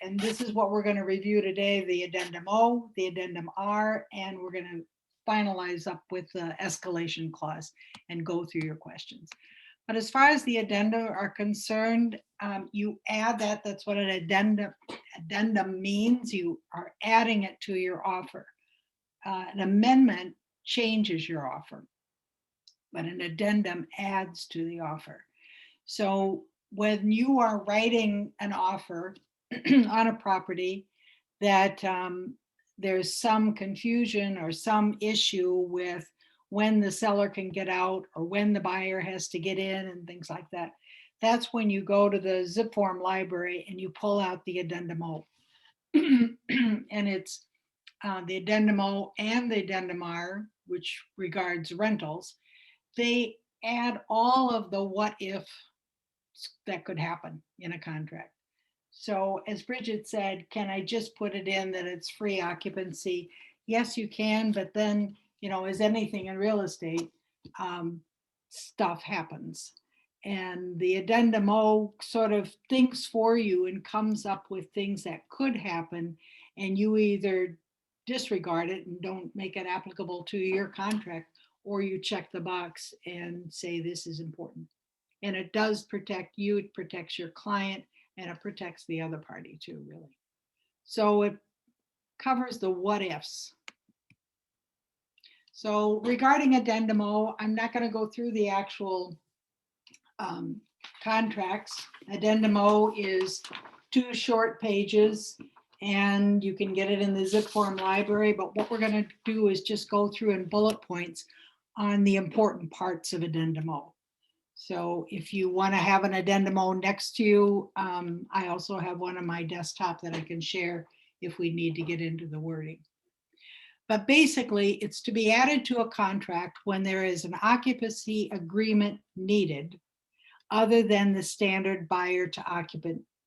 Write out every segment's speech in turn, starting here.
And this is what we're going to review today, the addendum O, the addendum R, and we're going to finalize up with the escalation clause and go through your questions. But as far as the addenda are concerned, you add that. That's what an addendum means. You are adding it to your offer. An amendment changes your offer, but an addendum adds to the offer. So when you are writing an offer on a property that there's some confusion or some issue with when the seller can get out or when the buyer has to get in and things like that, that's when you go to the zip form library and you pull out the addendum O. And it's the addendum O and the addendum R, which regards rentals. They add all of the what if that could happen in a contract. So as Bridget said, can I just put it in that it's free occupancy? Yes, you can, but then, as anything in real estate, stuff happens. And the addendum O sort of thinks for you and comes up with things that could happen, and you either disregard it and don't make it applicable to your contract, or you check the box and say this is important. And it does protect you, it protects your client, and it protects the other party too, really. So it covers the what ifs. So regarding addendum O, I'm not going to go through the actual contracts. Addendum O is 2 short pages, and you can get it in the zip form library. But what we're going to do is just go through in bullet points on the important parts of addendum O. So if you want to have an addendum O next to you, I also have one on my desktop that I can share if we need to get into the wording. But basically, it's to be added to a contract when there is an occupancy agreement needed, other than the standard buyer to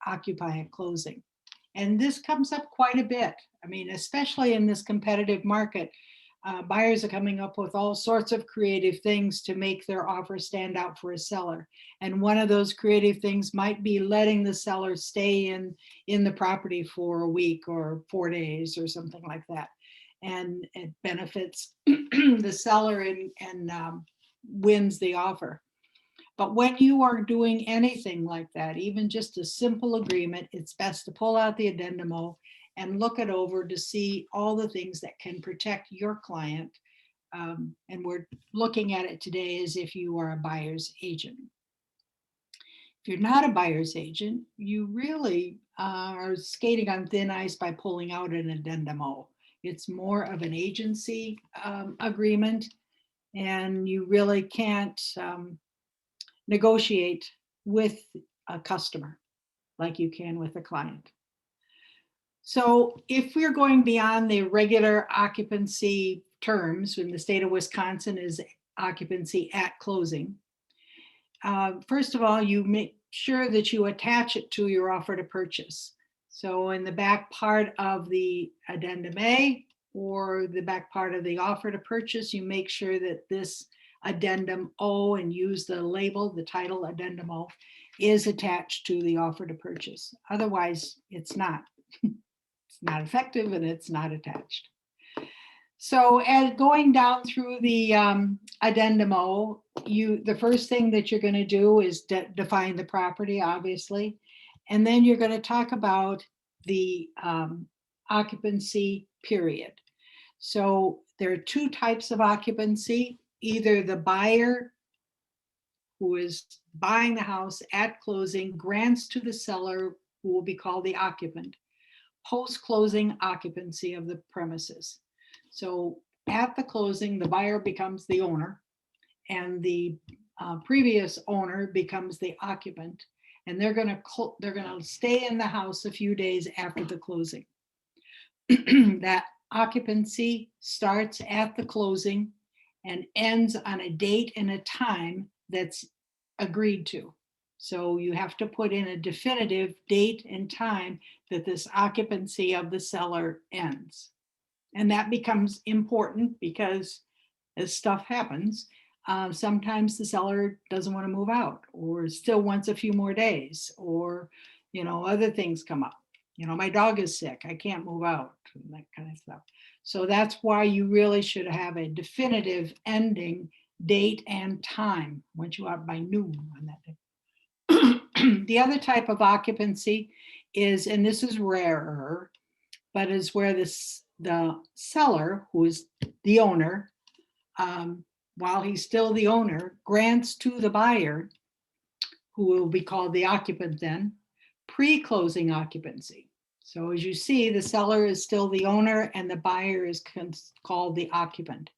occupy at closing. And this comes up quite a bit. I mean, especially in this competitive market, buyers are coming up with all sorts of creative things to make their offer stand out for a seller. And one of those creative things might be letting the seller stay in the property for a week or 4 days or something like that. And it benefits the seller and wins the offer. But when you are doing anything like that, even just a simple agreement, it's best to pull out the addendum O and look it over to see all the things that can protect your client. And we're looking at it today as if you are a buyer's agent. If you're not a buyer's agent, you really are skating on thin ice by pulling out an addendum O. It's more of an agency agreement, and you really can't negotiate with a customer like you can with a client. So if we're going beyond the regular occupancy terms, in the state of Wisconsin is occupancy at closing, first of all, you make sure that you attach it to your offer to purchase. So in the back part of the addendum A or the back part of the offer to purchase, you make sure that this addendum O, and use the label, the title addendum O, is attached to the offer to purchase. Otherwise, it's not. It's not effective and it's not attached. So as going down through the addendum O, the first thing that you're going to do is define the property, obviously. And then you're going to talk about the occupancy period. So there are 2 types of occupancy. Either the buyer who is buying the house at closing grants to the seller, who will be called the occupant, post-closing occupancy of the premises. So at the closing, the buyer becomes the owner and the previous owner becomes the occupant, and they're going to stay in the house a few days after the closing. That occupancy starts at the closing and ends on a date and a time that's agreed to. So you have to put in a definitive date and time that this occupancy of the seller ends. And that becomes important because as stuff happens, sometimes the seller doesn't want to move out or still wants a few more days, or other things come up. My dog is sick, I can't move out, and that kind of stuff. So that's why you really should have a definitive ending date and time, once you out by noon on that day. The other type of occupancy is, and this is rarer, but is where the seller, who is the owner, while he's still the owner, grants to the buyer, who will be called the occupant then, pre-closing occupancy. So as you see, the seller is still the owner and the buyer is called the occupant.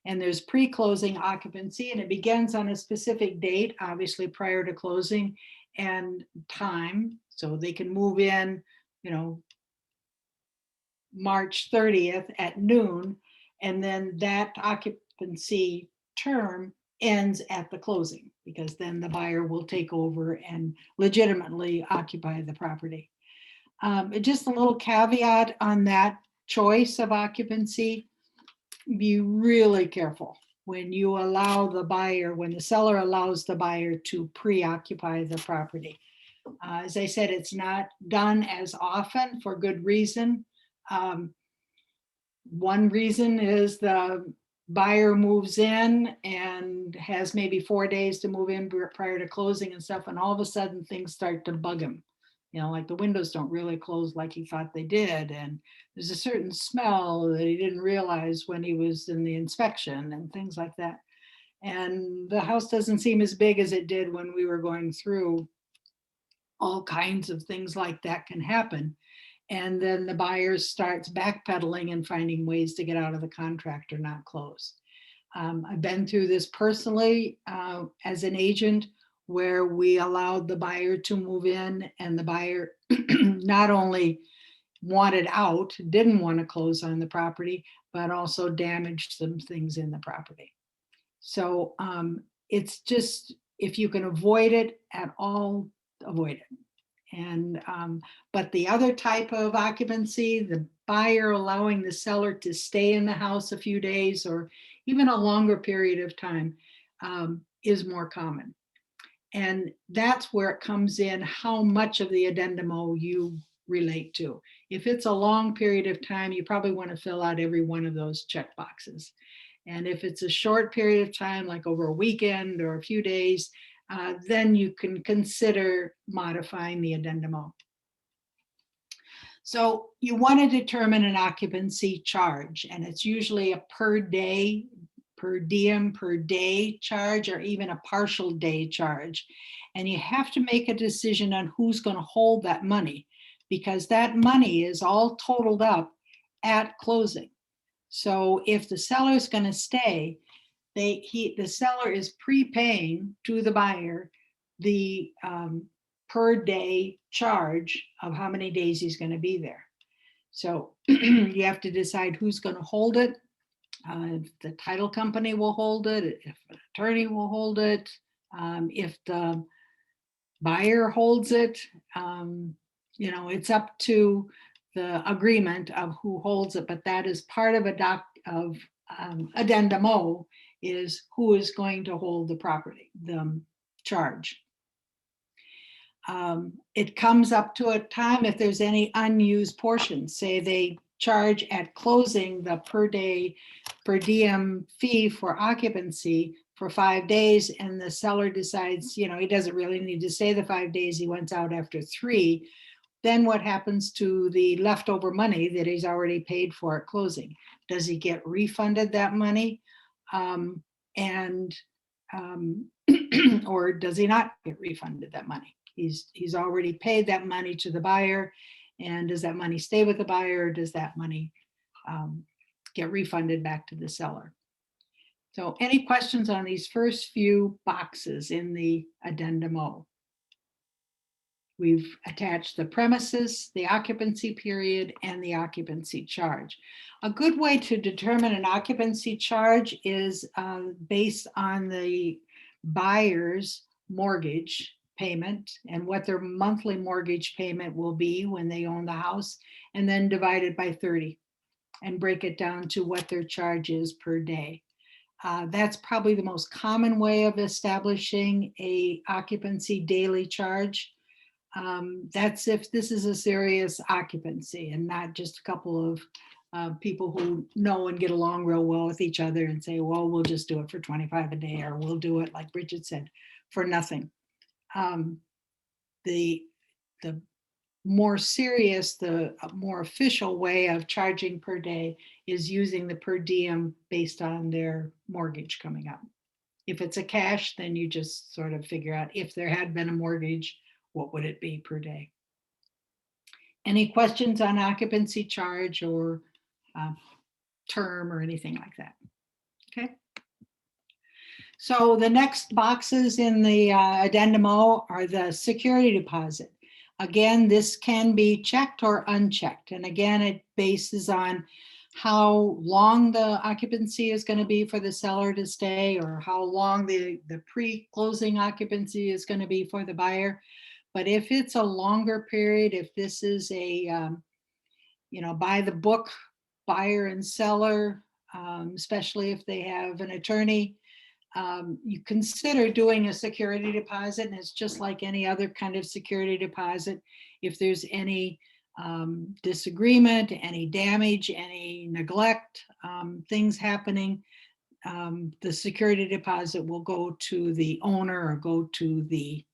And there's pre-closing occupancy, and it begins on a specific date, obviously prior to closing, and time. So they can move in, March 30th at noon, and then that occupancy term ends at the closing, because then the buyer will take over and legitimately occupy the property. Just a little caveat on that choice of occupancy: be really careful when you allow the buyer, when the seller allows the buyer to preoccupy the property. As I said, it's not done as often for good reason. One reason is the buyer moves in and has maybe 4 days to move in prior to closing and stuff, and all of a sudden things start to bug him. Like the windows don't really close like he thought they did, and there's a certain smell that he didn't realize when he was in the inspection and things like that. And the house doesn't seem as big as it did when we were going through. All kinds of things like that can happen. And then the buyer starts backpedaling and finding ways to get out of the contract or not close. I've been through this personally as an agent, where we allowed the buyer to move in, and the buyer not only wanted out, didn't want to close on the property, but also damaged some things in the property. So it's just, if you can avoid it at all, avoid it. And but the other type of occupancy, the buyer allowing the seller to stay in the house a few days or even a longer period of time, is more common. And that's where it comes in, how much of the addendum you relate to. If it's a long period of time, you probably want to fill out every one of those check boxes. And if it's a short period of time, like over a weekend or a few days, then you can consider modifying the addendum. So you want to determine an occupancy charge, and it's usually a per day, per diem, per day charge, or even a partial day charge. And you have to make a decision on who's going to hold that money, because that money is all totaled up at closing. So if the seller is going to stay, the seller is prepaying to the buyer the per day charge of how many days he's going to be there. So you have to decide who's going to hold it. If the title company will hold it, if an attorney will hold it, if the buyer holds it, it's up to the agreement of who holds it, but that is part of addendum O, is who is going to hold the property, the charge. It comes up to a time if there's any unused portions. Say they charge at closing the per day per diem fee for occupancy for 5 days, and the seller decides, he doesn't really need to stay the 5 days, he wants out after 3. Then what happens to the leftover money that he's already paid for at closing? Does he get refunded that money? Or does he not get refunded that money? He's already paid that money to the buyer, and does that money stay with the buyer, or does that money get refunded back to the seller? So any questions on these first few boxes in the addendum O? We've attached the premises, the occupancy period, and the occupancy charge. A good way to determine an occupancy charge is based on the buyer's mortgage payment and what their monthly mortgage payment will be when they own the house, and then divide it by 30 and break it down to what their charge is per day. That's probably the most common way of establishing a occupancy daily charge. That's if this is a serious occupancy and not just a couple of people who know and get along real well with each other and say, well, we'll just do it for 25 a day, or we'll do it, like Bridget said, for nothing. The more serious, the more official way of charging per day is using the per diem based on their mortgage coming up. If it's a cash, then you just sort of figure out if there had been a mortgage, what would it be per day? Any questions on occupancy charge or term or anything like that? Okay. So the next boxes in the addendum O are the security deposit. Again, this can be checked or unchecked. And again, it bases on how long the occupancy is going to be for the seller to stay, or how long the pre-closing occupancy is going to be for the buyer. But if it's a longer period, if this is a, by the book buyer and seller, especially if they have an attorney, you consider doing a security deposit, and it's just like any other kind of security deposit. If there's any disagreement, any damage, any neglect, things happening, the security deposit will go to the owner or go to the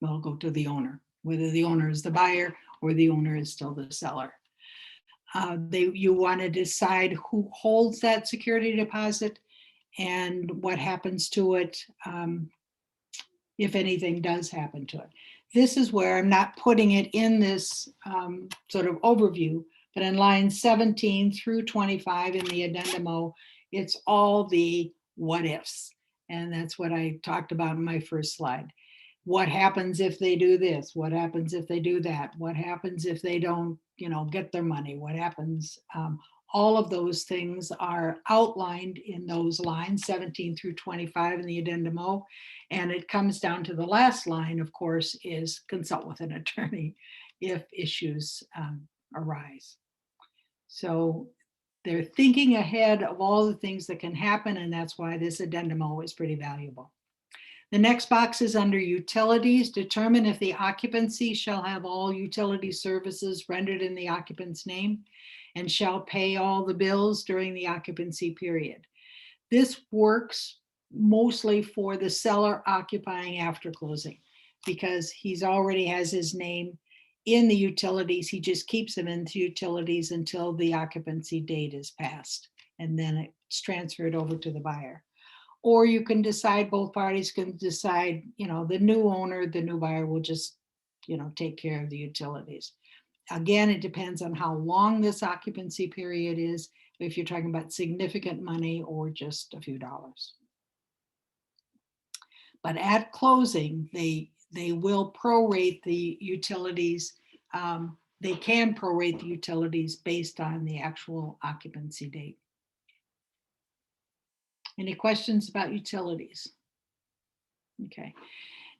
will go to the owner, whether the owner is the buyer or the owner is still the seller. You want to decide who holds that security deposit and what happens to it if anything does happen to it. This is where I'm not putting it in this sort of overview, but in lines 17 through 25 in the addendum O, it's all the what ifs. And that's what I talked about in my first slide. What happens if they do this? What happens if they do that? What happens if they don't, get their money? What happens? All of those things are outlined in those lines 17 through 25 in the addendum O. And it comes down to the last line, of course, is consult with an attorney if issues arise. So they're thinking ahead of all the things that can happen, and that's why this addendum O is pretty valuable. The next box is under utilities. Determine if the occupancy shall have all utility services rendered in the occupant's name and shall pay all the bills during the occupancy period. This works mostly for the seller occupying after closing, because he's already has his name in the utilities. He just keeps them into utilities until the occupancy date is passed, and then it's transferred over to the buyer. Or you can decide, both parties can decide, the new owner, the new buyer will just, take care of the utilities. Again, it depends on how long this occupancy period is, if you're talking about significant money or just a few dollars. But at closing, they will prorate the utilities. They can prorate the utilities based on the actual occupancy date. Any questions about utilities? Okay.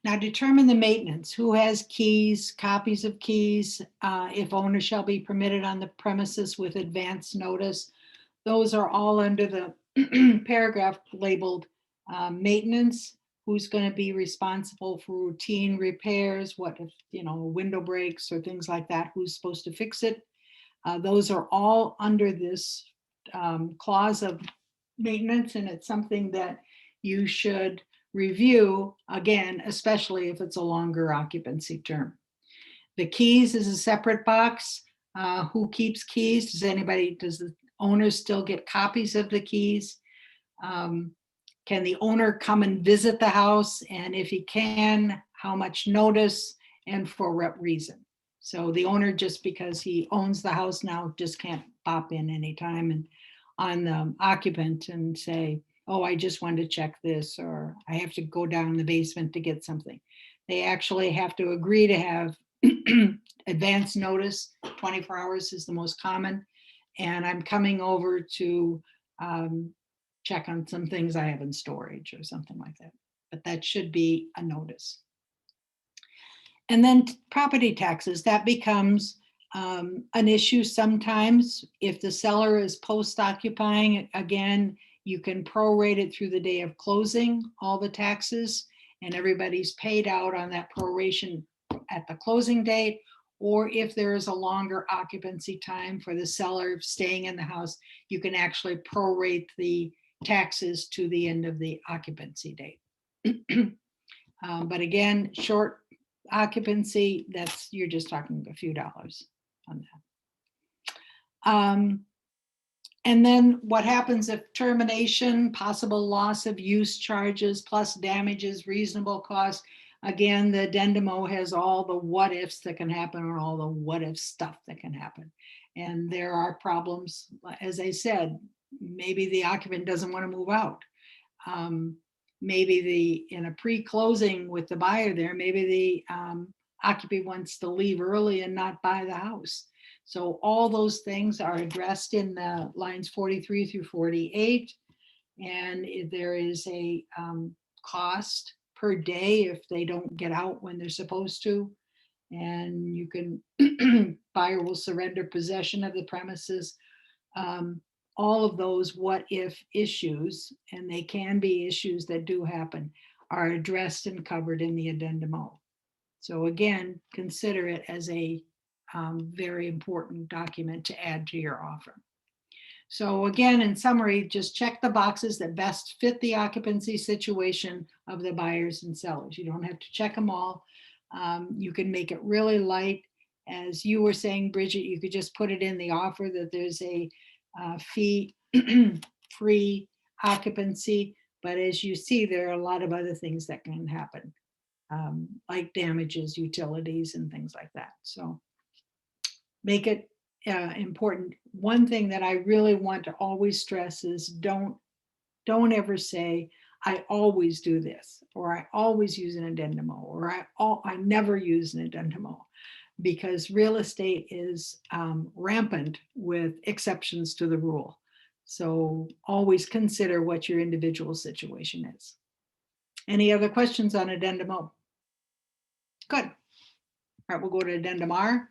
Now determine the maintenance. Who has keys, copies of keys, if owner shall be permitted on the premises with advance notice. Those are all under the paragraph labeled maintenance. Who's going to be responsible for routine repairs? What if, a window breaks or things like that? Who's supposed to fix it? Those are all under this clause of maintenance, and it's something that you should review again, especially if it's a longer occupancy term. The keys is a separate box. Who keeps keys? Does the owner still get copies of the keys? Can the owner come and visit the house? And if he can, how much notice and for what reason? So the owner, just because he owns the house now, just can't pop in anytime and on the occupant and say, oh, I just wanted to check this, or I have to go down in the basement to get something. They actually have to agree to have advance notice. 24 hours is the most common. And I'm coming over to check on some things I have in storage or something like that. But that should be a notice. And then property taxes, that becomes an issue sometimes. If the seller is post-occupying, again, you can prorate it through the day of closing, all the taxes, and everybody's paid out on that proration at the closing date, or if there is a longer occupancy time for the seller staying in the house, you can actually prorate the taxes to the end of the occupancy date. But again, short occupancy, you're just talking a few dollars on that. And then what happens if termination, possible loss of use charges, plus damages, reasonable cost? Again, the addendum has all the what ifs that can happen, or all the what if stuff that can happen. And there are problems, as I said, maybe the occupant doesn't want to move out. Maybe in a pre-closing with the buyer there, maybe the occupant wants to leave early and not buy the house. So all those things are addressed in the lines 43 through 48. And if there is a cost per day if they don't get out when they're supposed to. And you can, buyer will surrender possession of the premises. All of those what if issues, and they can be issues that do happen, are addressed and covered in the addendum O. So again, consider it as a very important document to add to your offer. So again, in summary, just check the boxes that best fit the occupancy situation of the buyers and sellers. You don't have to check them all. You can make it really light. As you were saying, Bridget, you could just put it in the offer that there's a fee-free occupancy. But as you see, there are a lot of other things that can happen, like damages, utilities, and things like that. So make it important. One thing that I really want to always stress is don't ever say, I always do this, or I always use an addendum, or I never use an addendum, because real estate is rampant with exceptions to the rule. So always consider what your individual situation is. Any other questions on addendum O? Good. All right, we'll go to addendum R.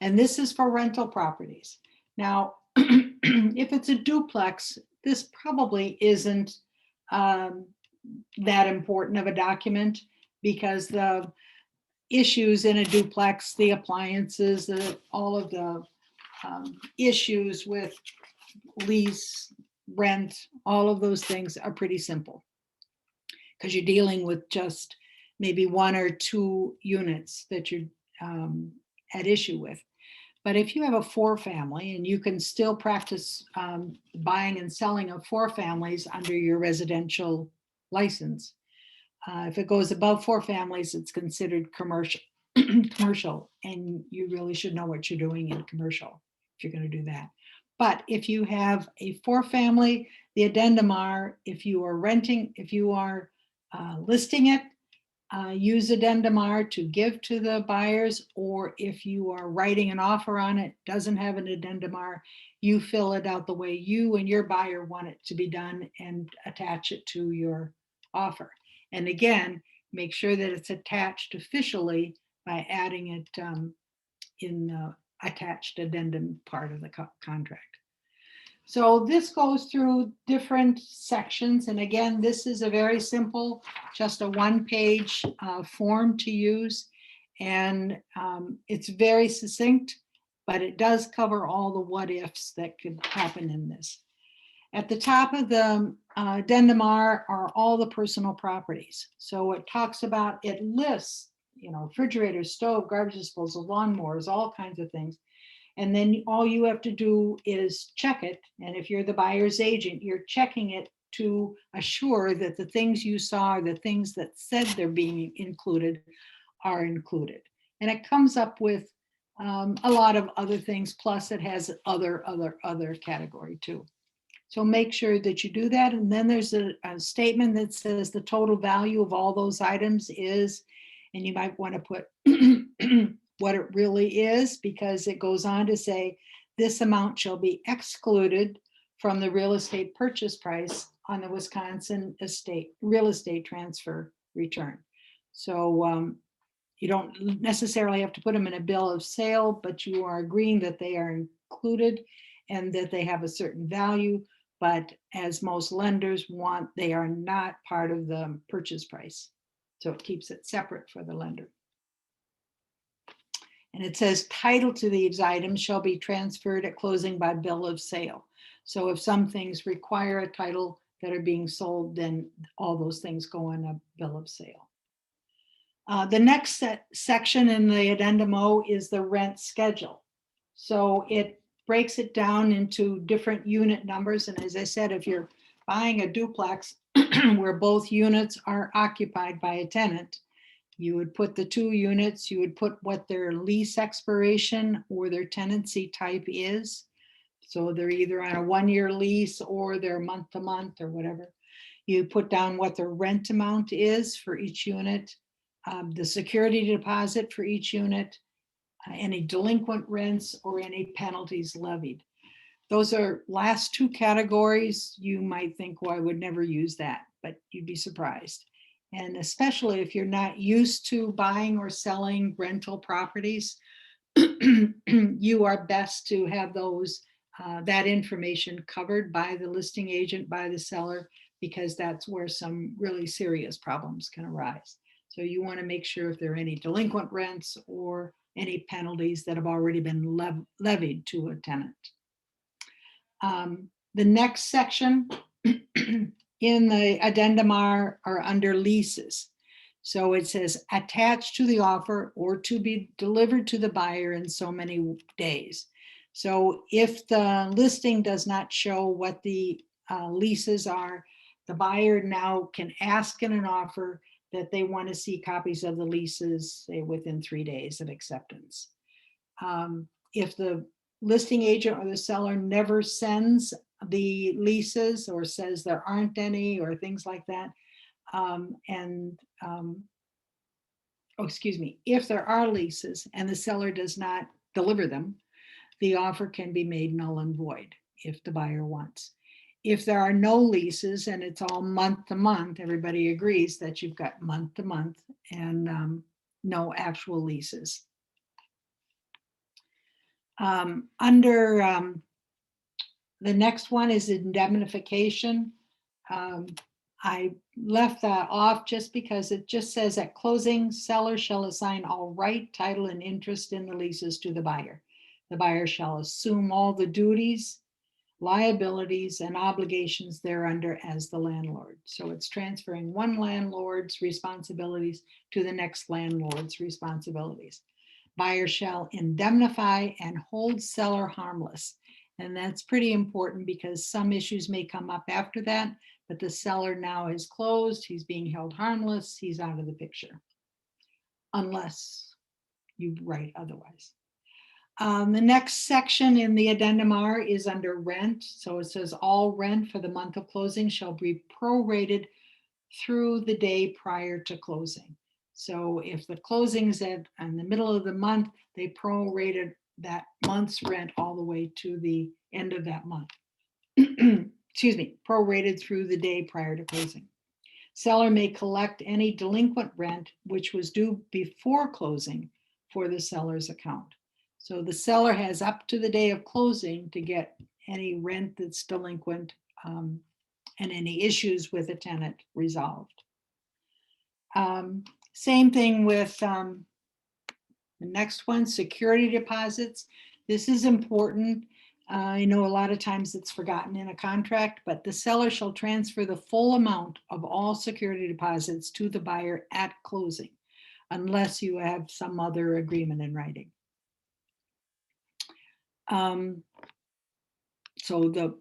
And this is for rental properties. Now, if it's a duplex, this probably isn't that important of a document, because the issues in a duplex, the appliances, all of the issues with lease, rent, all of those things are pretty simple, because you're dealing with just maybe one or two units that you're at issue with. But if you have a 4-family, and you can still practice buying and selling of 4 families under your residential license. If it goes above 4 families, it's considered commercial, and you really should know what you're doing in commercial if you're going to do that. But if you have a 4-family, the addendum are, if you are renting, if you are listing it, use addendum R to give to the buyers, or if you are writing an offer on it, doesn't have an addendum R, you fill it out the way you and your buyer want it to be done and attach it to your offer. And again, make sure that it's attached officially by adding it in the attached addendum part of the contract. So this goes through different sections. And again, this is a very simple, just a 1-page form to use. And it's very succinct, but it does cover all the what ifs that could happen in this. At the top of the addendum R are all the personal properties. So it talks about, it lists, refrigerator, stove, garbage disposal, lawnmowers, all kinds of things. And then all you have to do is check it. And if you're the buyer's agent, you're checking it to assure that the things you saw, the things that said they're being included, are included. And it comes up with a lot of other things, plus it has other category too. So make sure that you do that. And then there's a statement that says the total value of all those items is, and you might want to put what it really is, because it goes on to say this amount shall be excluded from the real estate purchase price on the Wisconsin real estate transfer return. So you don't necessarily have to put them in a bill of sale, but you are agreeing that they are included and that they have a certain value. But as most lenders want, they are not part of the purchase price. So it keeps it separate for the lender. And it says title to these items shall be transferred at closing by bill of sale. So if some things require a title that are being sold, then all those things go on a bill of sale. The next section in the addendum O is the rent schedule. So it breaks it down into different unit numbers. And as I said, if you're buying a duplex where both units are occupied by a tenant, you would put the 2 units, you would put what their lease expiration or their tenancy type is. So they're either on a 1-year lease or they're month to month or whatever. You put down what the rent amount is for each unit, the security deposit for each unit, any delinquent rents or any penalties levied. Those are last 2 categories. You might think, well, I would never use that, but you'd be surprised. And especially if you're not used to buying or selling rental properties, you are best to have those that information covered by the listing agent, by the seller, because that's where some really serious problems can arise. So you want to make sure if there are any delinquent rents or any penalties that have already been levied to a tenant. The next section in the addendum are under leases. So it says attached to the offer or to be delivered to the buyer in so many days. So if the listing does not show what the leases are, the buyer now can ask in an offer that they want to see copies of the leases, say within 3 days of acceptance. If the listing agent or the seller never sends the leases or says there aren't any or things like that, if there are leases and the seller does not deliver them, the offer can be made null and void if the buyer wants. If there are no leases and it's all month to month, everybody agrees that you've got month to month and no actual leases. Under the next one is indemnification. I left that off just because it just says at closing, seller shall assign all right, title, and interest in the leases to the buyer. The buyer shall assume all the duties, liabilities, and obligations thereunder as the landlord. So it's transferring one landlord's responsibilities to the next landlord's responsibilities. Buyer shall indemnify and hold seller harmless. And that's pretty important because some issues may come up after that, but the seller now is closed, he's being held harmless, he's out of the picture, unless you write otherwise. The next section in the addendum R is under rent. So it says all rent for the month of closing shall be prorated through the day prior to closing. So if the closing's in the middle of the month, they prorated that month's rent all the way to the end of that month. Excuse me, prorated through the day prior to closing. Seller may collect any delinquent rent which was due before closing for the seller's account. So the seller has up to the day of closing to get any rent that's delinquent and any issues with a tenant resolved. Same thing with the next one, security deposits. This is important. I know a lot of times it's forgotten in a contract, but the seller shall transfer the full amount of all security deposits to the buyer at closing, unless you have some other agreement in writing. So the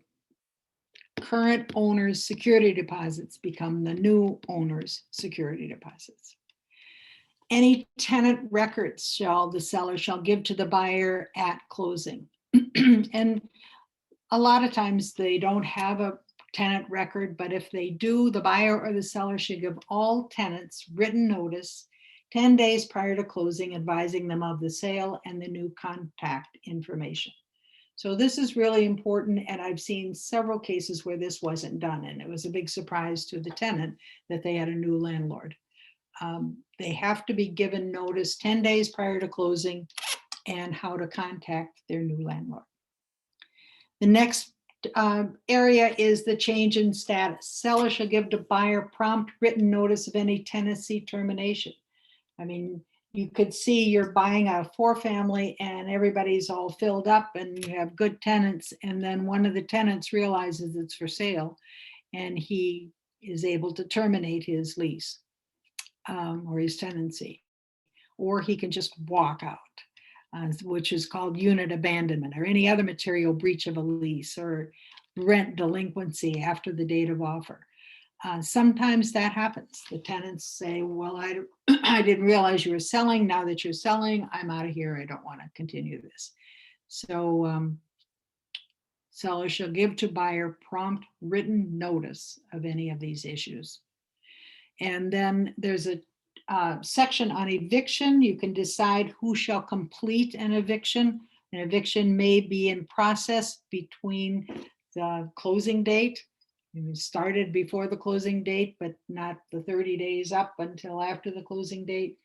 current owner's security deposits become the new owner's security deposits. Any tenant records the seller shall give to the buyer at closing. And a lot of times they don't have a tenant record, but if they do, the buyer or the seller should give all tenants written notice 10 days prior to closing, advising them of the sale and the new contact information. So this is really important, and I've seen several cases where this wasn't done, and it was a big surprise to the tenant that they had a new landlord. They have to be given notice 10 days prior to closing and how to contact their new landlord. The next area is the change in status. Seller shall give to buyer prompt written notice of any tenancy termination. I mean, you could see you're buying a 4-family and everybody's all filled up and you have good tenants, and then one of the tenants realizes it's for sale and he is able to terminate his lease or his tenancy, or he can just walk out, which is called unit abandonment, or any other material breach of a lease, or rent delinquency after the date of offer. Sometimes that happens. The tenants say, well, I didn't realize you were selling. Now that you're selling, I'm out of here. I don't want to continue this. So seller shall give to buyer prompt written notice of any of these issues. And then there's a section on eviction. You can decide who shall complete an eviction. An eviction may be in process between the closing date. It started before the closing date, but not the 30 days up until after the closing date.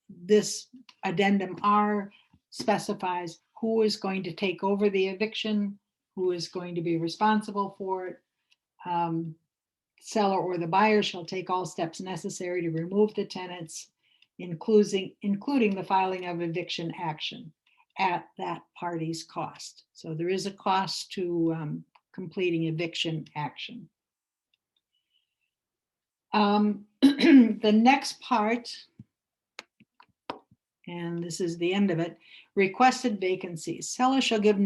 This addendum R specifies who is going to take over the eviction, who is going to be responsible for it. Seller or the buyer shall take all steps necessary to remove the tenants, including the filing of eviction action at that party's cost. So there is a cost to completing eviction action. The next part, and this is the end of it, requested vacancies. Seller shall give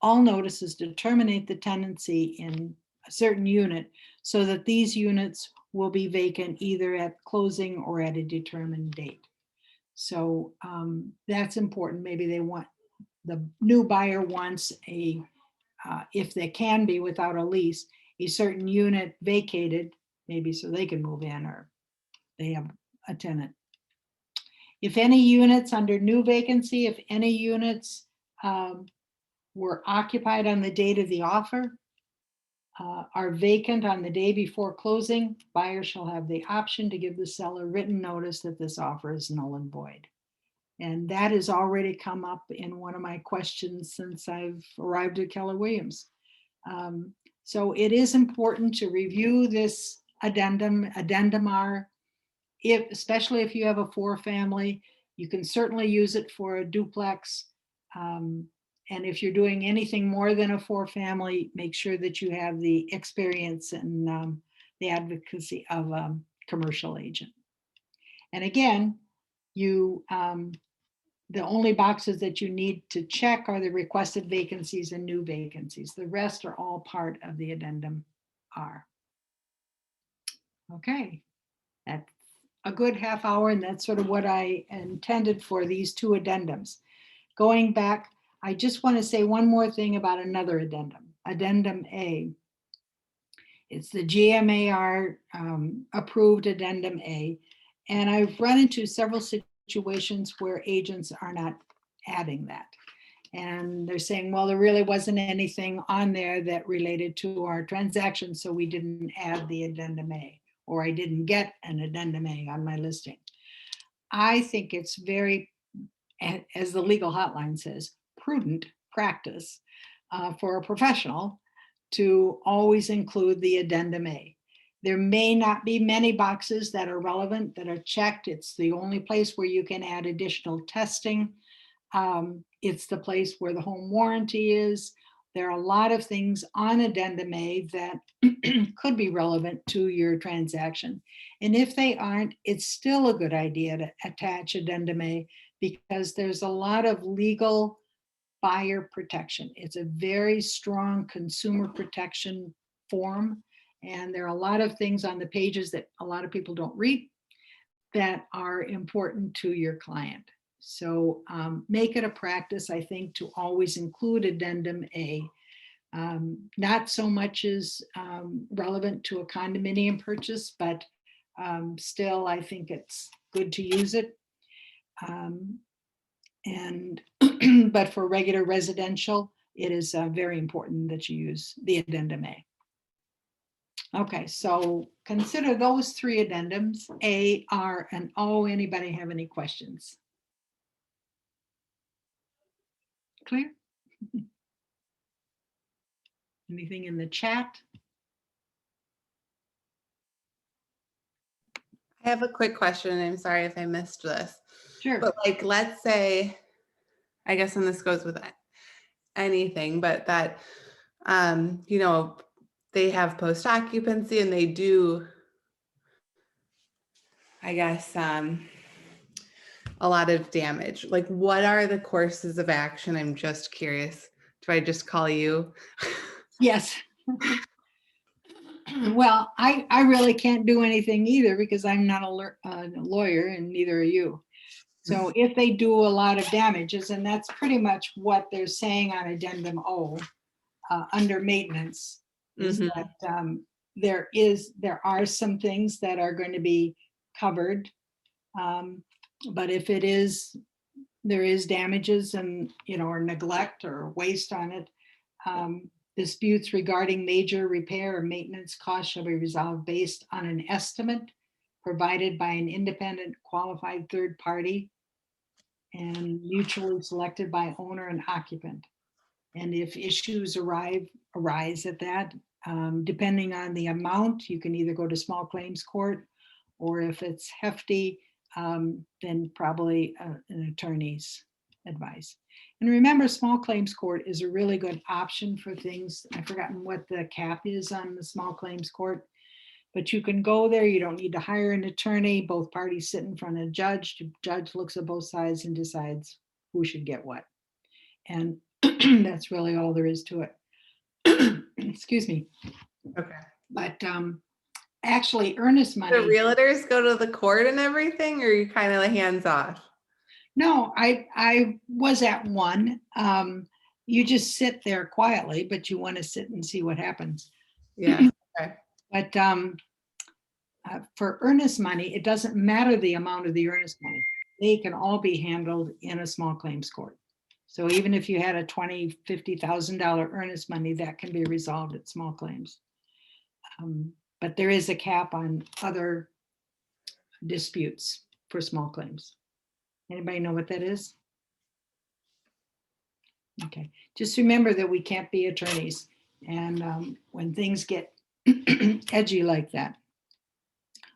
all notices to terminate the tenancy in a certain unit so that these units will be vacant either at closing or at a determined date. So that's important. Maybe the new buyer wants if they can be without a lease, a certain unit vacated, maybe so they can move in or they have a tenant. If any units under new vacancy, if any units were occupied on the date of the offer, are vacant on the day before closing, buyer shall have the option to give the seller written notice that this offer is null and void. And that has already come up in one of my questions since I've arrived at Keller Williams. So it is important to review this addendum R, especially if you have a 4-family. You can certainly use it for a duplex. And if you're doing anything more than a 4-family, make sure that you have the experience and the advocacy of a commercial agent. And again, the only boxes that you need to check are the requested vacancies and new vacancies. The rest are all part of the addendum R. Okay, that's a good half hour, and that's sort of what I intended for these 2 addendums. Going back, I just want to say one more thing about another addendum, Addendum A. It's the GMAR approved Addendum A. And I've run into several situations where agents are not adding that. And they're saying, well, there really wasn't anything on there that related to our transaction, so we didn't add the Addendum A, or I didn't get an Addendum A on my listing. I think it's very, as the legal hotline says, prudent practice for a professional to always include the Addendum A. There may not be many boxes that are relevant that are checked. It's the only place where you can add additional testing. It's the place where the home warranty is. There are a lot of things on Addendum A that could be relevant to your transaction. And if they aren't, it's still a good idea to attach Addendum A because there's a lot of legal buyer protection. It's a very strong consumer protection form. And there are a lot of things on the pages that a lot of people don't read that are important to your client. So make it a practice, I think, to always include Addendum A. Not so much as relevant to a condominium purchase, but still, I think it's good to use it. But for regular residential, it is very important that you use the Addendum A. Okay, so consider those 3 addendums, A, R, and O. Anybody have any questions? Clear? Anything in the chat? I have a quick question. I'm sorry if I missed this. Sure. But like, let's say, I guess, and this goes with anything, but that, you know, they have post occupancy and they do, I guess, a lot of damage. Like, what are the courses of action? I'm just curious. Do I just call you? Yes. Well, I really can't do anything either because I'm not a lawyer and neither are you. So if they do a lot of damages, and that's pretty much what they're saying on addendum O, under maintenance, is Mhm. that there are some things that are going to be covered. But if there is damages and, or neglect or waste on it, disputes regarding major repair or maintenance costs shall be resolved based on an estimate provided by an independent qualified third party and mutually selected by owner and occupant. And if issues arise at that, depending on the amount, you can either go to small claims court, or if it's hefty, then probably an attorney's advice. And remember, small claims court is a really good option for things. I've forgotten what the cap is on the small claims court, but you can go there. You don't need to hire an attorney. Both parties sit in front of a judge. The judge looks at both sides and decides who should get what. And that's really all there is to it. Excuse me. Okay. But actually, earnest money. The realtors go to the court and everything, or are you kind of hands off? No, I was at one. You just sit there quietly, but you want to sit and see what happens. Yeah. Okay. But for earnest money, it doesn't matter the amount of the earnest money. They can all be handled in a small claims court. So even if you had a $20,000, $50,000 earnest money, that can be resolved at small claims. But there is a cap on other disputes for small claims. Anybody know what that is? Okay, just remember that we can't be attorneys. And when things get edgy like that,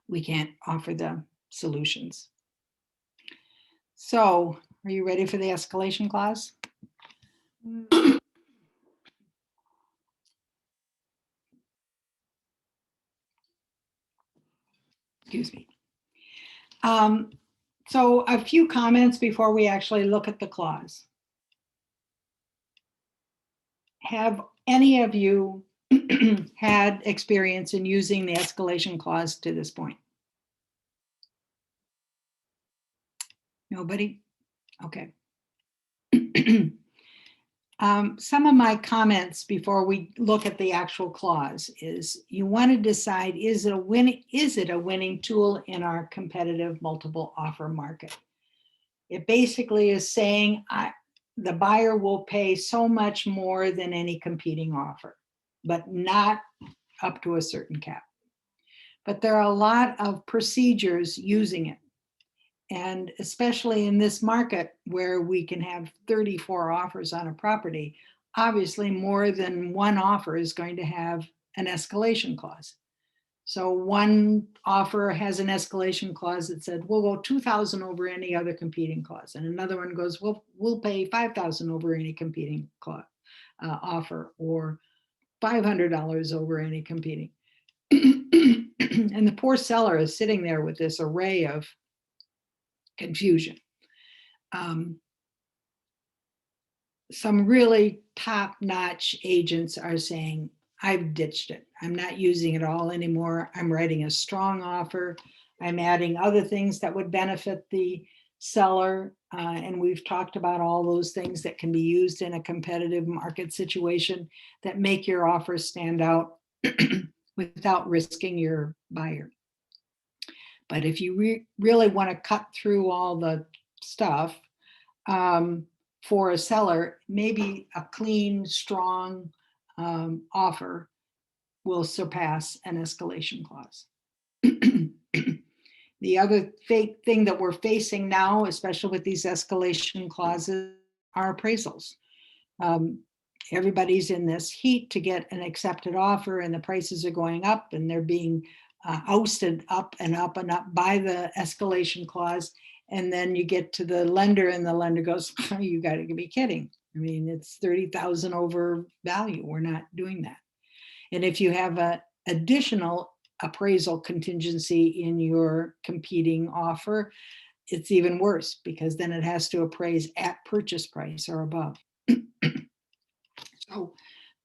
we can't offer the solutions. So, are you ready for the escalation clause? Excuse me. So a few comments before we actually look at the clause. Have any of you had experience in using the escalation clause to this point? Nobody? Okay. Some of my comments before we look at the actual clause is you want to decide, is it a winning tool in our competitive multiple offer market? It basically is saying the buyer will pay so much more than any competing offer, but not up to a certain cap. But there are a lot of procedures using it. And especially in this market where we can have 34 offers on a property, obviously more than one offer is going to have an escalation clause. So one offer has an escalation clause that said, we'll go 2,000 over any other competing clause. And another one goes, we'll pay 5,000 over any competing offer, or $500 over any competing. And the poor seller is sitting there with this array of confusion. Some really top-notch agents are saying, I've ditched it. I'm not using it all anymore. I'm writing a strong offer. I'm adding other things that would benefit the seller. And we've talked about all those things that can be used in a competitive market situation that make your offer stand out without risking your buyer. But if you really want to cut through all the stuff, for a seller, maybe a clean, strong offer will surpass an escalation clause. The other thing that we're facing now, especially with these escalation clauses, are appraisals. everybody's in this heat to get an accepted offer, and the prices are going up, and they're being ousted up and up and up by the escalation clause. And then you get to the lender, and the lender goes, oh, you got to be kidding. I mean, it's 30,000 over value. We're not doing that. And if you have an additional appraisal contingency in your competing offer, it's even worse, because then it has to appraise at purchase price or above. So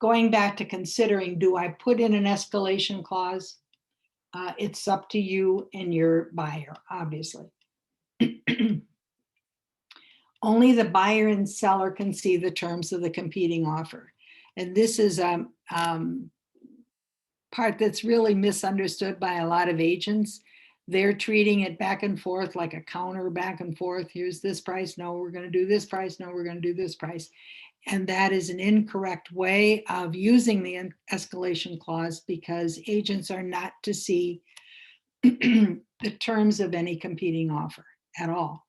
going back to considering, do I put in an escalation clause? It's up to you and your buyer, obviously. Only the buyer and seller can see the terms of the competing offer. And this is a part that's really misunderstood by a lot of agents. They're treating it back and forth like a counter back and forth. Here's this price. No, we're going to do this price. No, we're going to do this price. And that is an incorrect way of using the escalation clause, because agents are not to see the terms of any competing offer at all.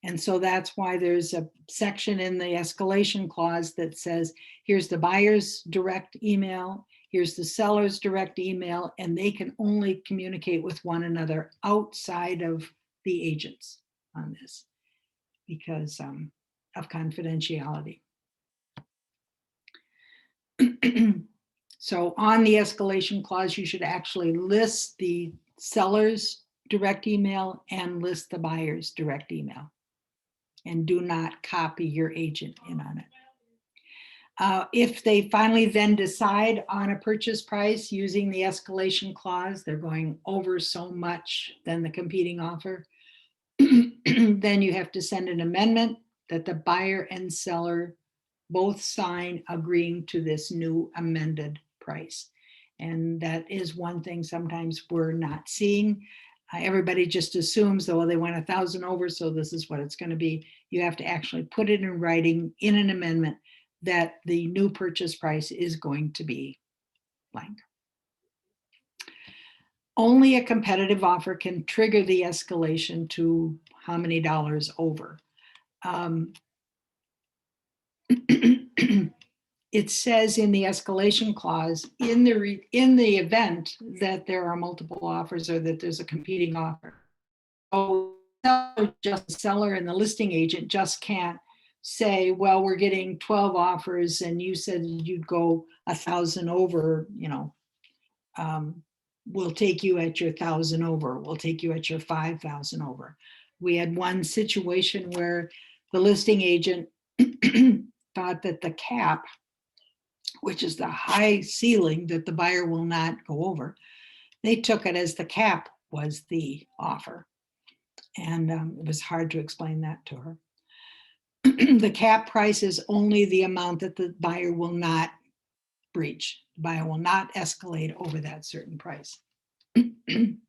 And so that's why there's a section in the escalation clause that says, here's the buyer's direct email, here's the seller's direct email, and they can only communicate with one another outside of the agents on this because of confidentiality. So on the escalation clause, you should actually list the seller's direct email and list the buyer's direct email, and do not copy your agent in on it. If they finally then decide on a purchase price using the escalation clause, they're going over so much than the competing offer, then you have to send an amendment that the buyer and seller both sign agreeing to this new amended price. And that is one thing sometimes we're not seeing. Everybody just assumes, though, they went 1,000 over, so this is what it's going to be. You have to actually put it in writing in an amendment that the new purchase price is going to be blank. Only a competitive offer can trigger the escalation to how many dollars over. It says in the escalation clause, in the event that there are multiple offers or that there's a competing offer, so just the seller and the listing agent just can't say, well, we're getting 12 offers and you said you'd go 1,000 over, we'll take you at your 1,000 over, we'll take you at your 5,000 over. We had one situation where the listing agent thought that the cap, which is the high ceiling that the buyer will not go over, they took it as the cap was the offer. And it was hard to explain that to her. The cap price is only the amount that the buyer will not breach. The buyer will not escalate over that certain price. And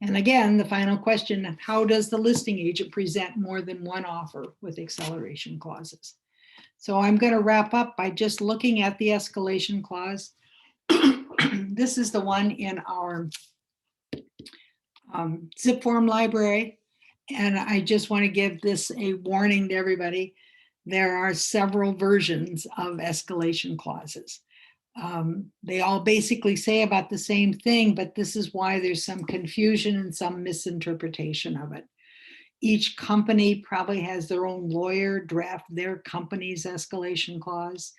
again, the final question, how does the listing agent present more than one offer with acceleration clauses? So I'm going to wrap up by just looking at the escalation clause. This is the one in our zip form library. And I just want to give this a warning to everybody. There are several versions of escalation clauses. They all basically say about the same thing, but this is why there's some confusion and some misinterpretation of it. Each company probably has their own lawyer draft their company's escalation clause.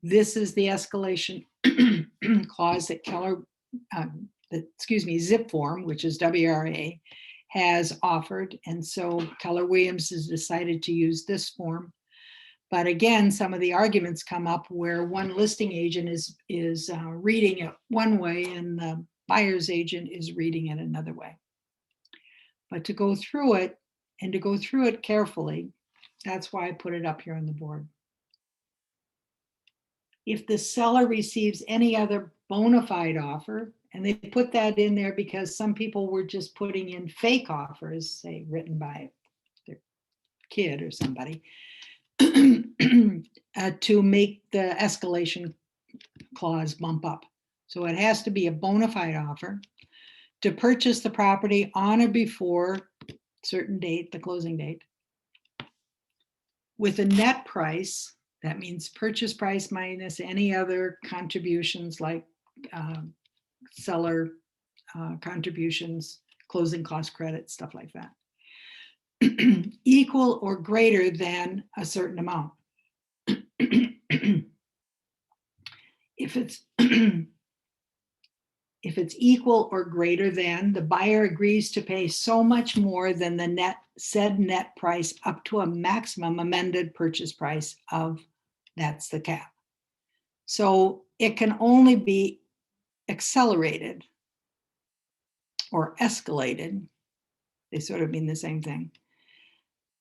This is the escalation clause that Zip Form, which is WRA, has offered. And so Keller Williams has decided to use this form. But again, some of the arguments come up where one listing agent is reading it one way and the buyer's agent is reading it another way. But to go through it, and to go through it carefully, that's why I put it up here on the board. If the seller receives any other bona fide offer, and they put that in there because some people were just putting in fake offers, say written by their kid or somebody, to make the escalation clause bump up. So it has to be a bona fide offer to purchase the property on or before certain date, the closing date, with a net price That means purchase price minus any other contributions like seller contributions, closing cost credit, stuff like that. Equal or greater than a certain amount. If it's if it's equal or greater than, the buyer agrees to pay so much more than the said net price up to a maximum amended purchase price of, that's the cap. So it can only be accelerated or escalated, they sort of mean the same thing,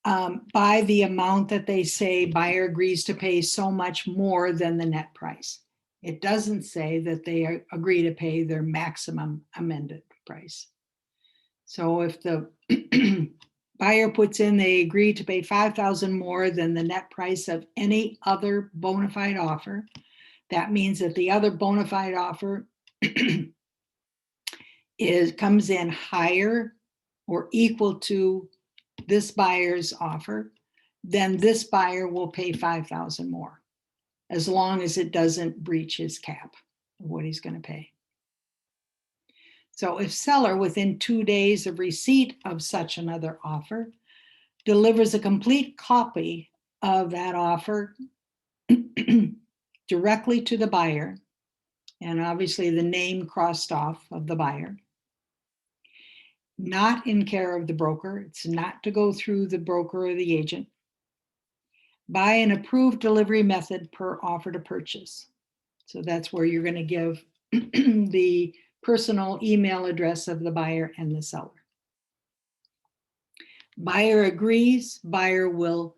by the amount that they say buyer agrees to pay so much more than the net price. It doesn't say that they agree to pay their maximum amended price. So if the buyer puts in, they agree to pay $5,000 more than the net price of any other bona fide offer, that means that the other bona fide offer comes in higher or equal to this buyer's offer, then this buyer will pay $5,000 more, as long as it doesn't breach his cap of what he's going to pay. So if seller, within 2 days of receipt of such another offer, delivers a complete copy of that offer directly to the buyer, and obviously the name crossed off of the buyer, not in care of the broker, it's not to go through the broker or the agent, by an approved delivery method per offer to purchase. So that's where you're going to give the personal email address of the buyer and the seller. Buyer agrees, buyer will,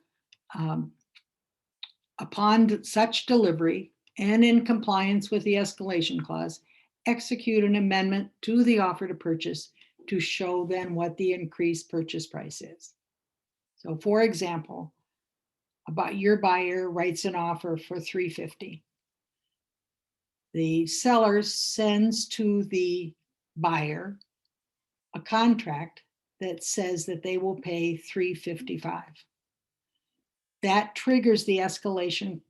upon such delivery and in compliance with the escalation clause, execute an amendment to the offer to purchase to show then what the increased purchase price is. So for example, about your buyer writes an offer for $350. The seller sends to the buyer a contract that says that they will pay $355. That triggers the escalation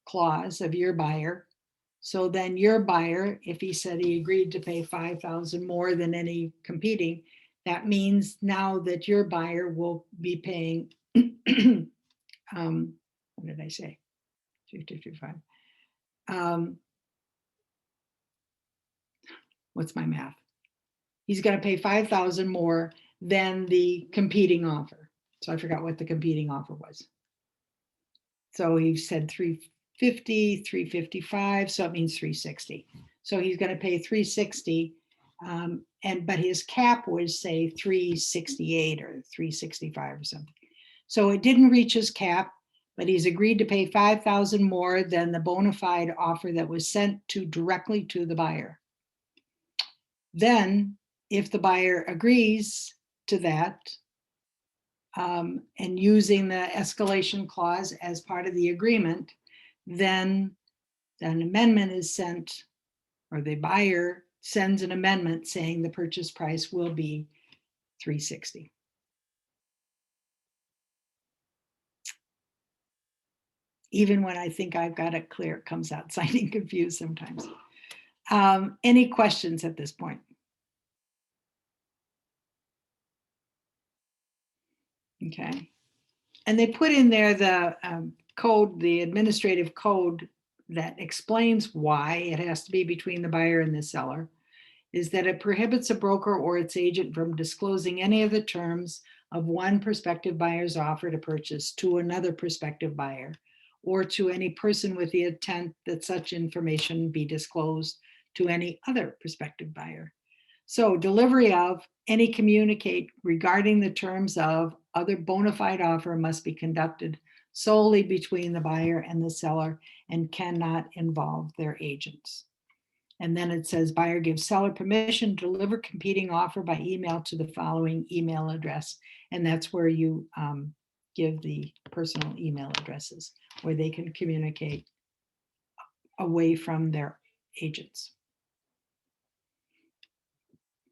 clause of your buyer. So then your buyer, if he said he agreed to pay $5,000 more than any competing, that means now that your buyer will be paying, what did I say? 355. What's my math? He's going to pay $5,000 more than the competing offer. So I forgot what the competing offer was. So he said 350, 355, so it means 360. So he's going to pay 360, but his cap was say 368 or 365 or something. So it didn't reach his cap, but he's agreed to pay $5,000 more than the bona fide offer that was sent directly to the buyer. Then, if the buyer agrees to that, and using the escalation clause as part of the agreement, then an amendment is sent, or the buyer sends an amendment saying the purchase price will be $360. Even when I think I've got it clear, it comes out sounding confused sometimes. Any questions at this point? Okay. And they put in there the code, the administrative code that explains why it has to be between the buyer and the seller, is that it prohibits a broker or its agent from disclosing any of the terms of one prospective buyer's offer to purchase to another prospective buyer, or to any person with the intent that such information be disclosed to any other prospective buyer. So delivery of any communicate regarding the terms of other bona fide offer must be conducted solely between the buyer and the seller and cannot involve their agents. And then it says buyer gives seller permission to deliver competing offer by email to the following email address. And that's where you give the personal email addresses where they can communicate away from their agents.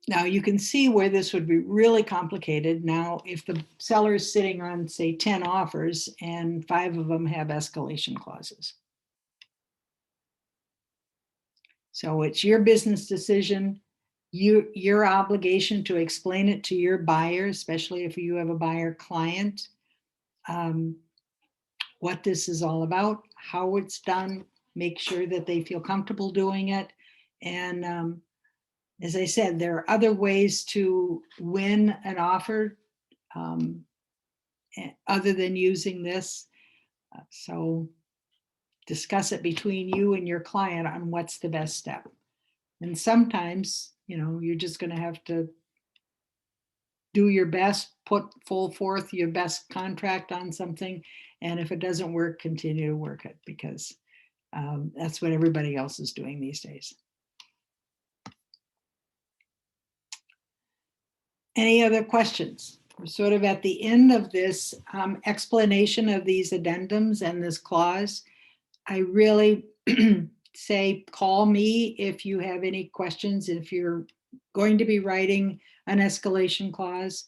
Now you can see where this would be really complicated. Now, if the seller is sitting on, say, 10 offers and 5 of them have escalation clauses. So it's your business decision, your obligation to explain it to your buyer, especially if you have a buyer client, what this is all about, how it's done, make sure that they feel comfortable doing it. And as I said, there are other ways to win an offer other than using this. So discuss it between you and your client on what's the best step. And sometimes, you're just going to have to do your best, put full forth your best contract on something. And if it doesn't work, continue to work it, because that's what everybody else is doing these days. Any other questions? We're sort of at the end of this explanation of these addendums and this clause. I really say call me if you have any questions. If you're going to be writing an escalation clause,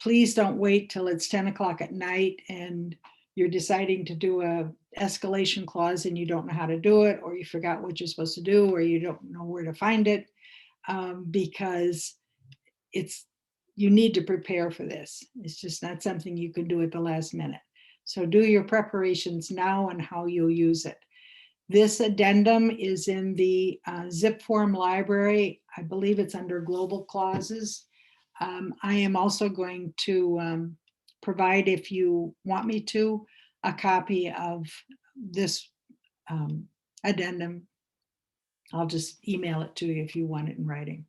please don't wait till it's 10 o'clock at night and you're deciding to do a escalation clause and you don't know how to do it, or you forgot what you're supposed to do, or you don't know where to find it, because you need to prepare for this. It's just not something you can do at the last minute. So do your preparations now on how you'll use it. This addendum is in the zip form library. I believe it's under global clauses. I am also going to provide, if you want me to, a copy of this addendum. I'll just email it to you if you want it in writing.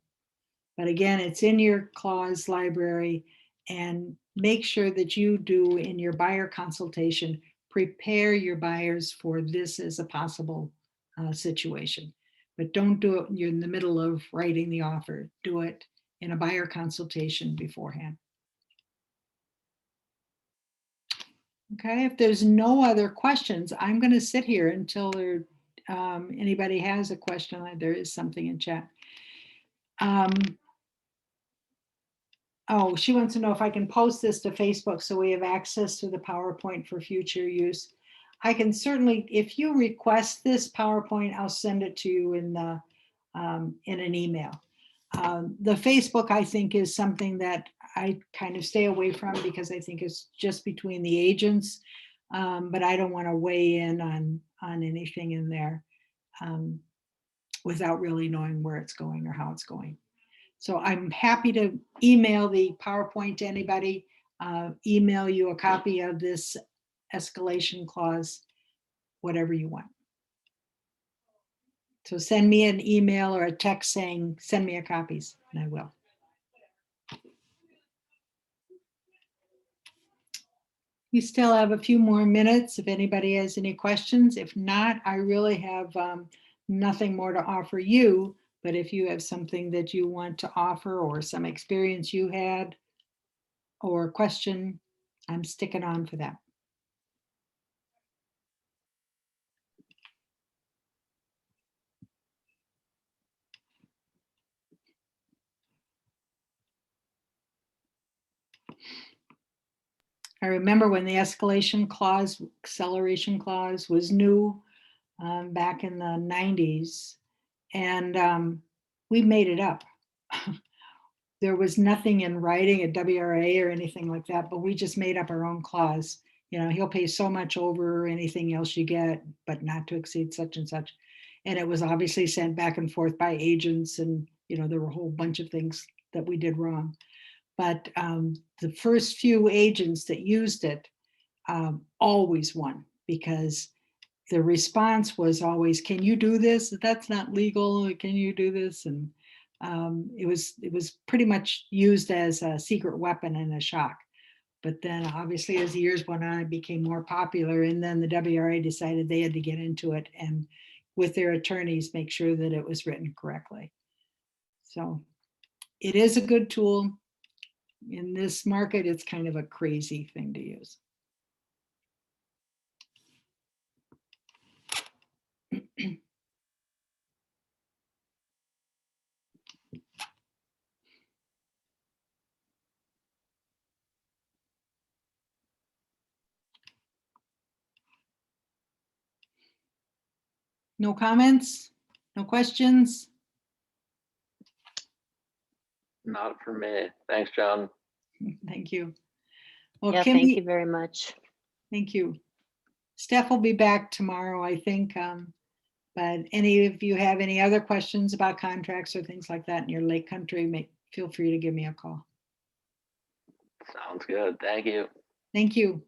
But again, it's in your clause library, and make sure that you do in your buyer consultation, prepare your buyers for this as a possible situation. But don't do it when you're in the middle of writing the offer. Do it in a buyer consultation beforehand. Okay, if there's no other questions, I'm going to sit here until anybody has a question. There is something in chat. Oh, she wants to know if I can post this to Facebook so we have access to the PowerPoint for future use. I can certainly, if you request this PowerPoint, I'll send it to you in an email. The Facebook, I think, is something that I kind of stay away from because I think it's just between the agents, but I don't want to weigh in on anything in there without really knowing where it's going or how it's going. So I'm happy to email the PowerPoint to anybody, email you a copy of this escalation clause, whatever you want. So send me an email or a text saying, send me a copies, and I will. We still have a few more minutes if anybody has any questions. If not, I really have nothing more to offer you. But if you have something that you want to offer or some experience you had or a question, I'm sticking on for that. I remember when the escalation clause, acceleration clause was new back in the 90s, and we made it up. There was nothing in writing at WRA or anything like that, but we just made up our own clause. He'll pay so much over anything else you get, but not to exceed such and such. And it was obviously sent back and forth by agents, and there were a whole bunch of things that we did wrong. But the first few agents that used it always won, because the response was always, can you do this? That's not legal. Can you do this? And it was pretty much used as a secret weapon and a shock. But then obviously as the years went on, it became more popular. And then the WRA decided they had to get into it and with their attorneys, make sure that it was written correctly. So it is a good tool. In this market, it's kind of a crazy thing to use. No comments? No questions? Not for me. Thanks, Joan. Thank you. Well, Yeah, thank you Kimmy, very much. thank you. Steph will be back tomorrow, I think. But any of you have any other questions about contracts or things like that in your Lake Country, feel free to give me a call. Sounds good. Thank you. Thank you.